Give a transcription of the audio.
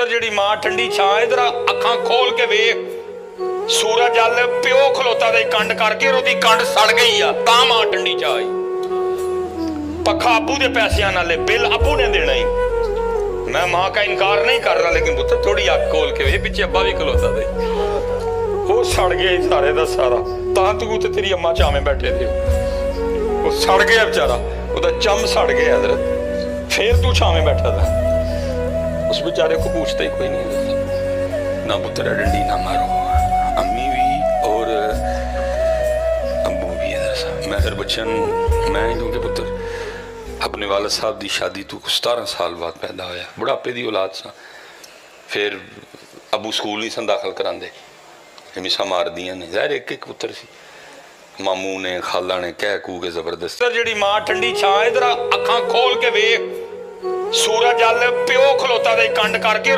पुत्र जी मां ठंडी छां इधर अखां खोल के वेख सूरज अल प्यो खलोता दे कंड करके और कंड सड़ गई आ तां मां ठंडी छां आई पखा अबू दे पैसियां नाले बिल अबू ने देना ही मैं मां का इनकार नहीं कर रहा लेकिन पुत्र थोड़ी अख खोल के वे पीछे अब्बा भी खलोता दे वो सड़ गया सारे दा सारा तां तू ते तेरी अम्मा चावे बैठे थे वो सड़ गया बेचारा ओदा चम सड़ गया इधर फिर तू छावे बैठा था उस बेचारे को पूछता ही कोई नहीं ना पुत्र डंडी ना मारो अम्मी भी और अब्बू भी इधर मैं फिर बच्चन मैं क्योंकि पुत्र अपने वाले साहब की शादी तू 17 साल बाद पैदा होया बुढ़ापे की औलाद सा फिर अबू स्कूल नहीं सन दाखिल करांदे मिसा मार दियां ने ज़ाहिर एक एक पुत्र सी मामू ने खाला ने कह कू के जबरदस्त जी मां ठंडी छां इधर अखां खोल के वेख सूरज अल प्यो खलोता दे कंड करके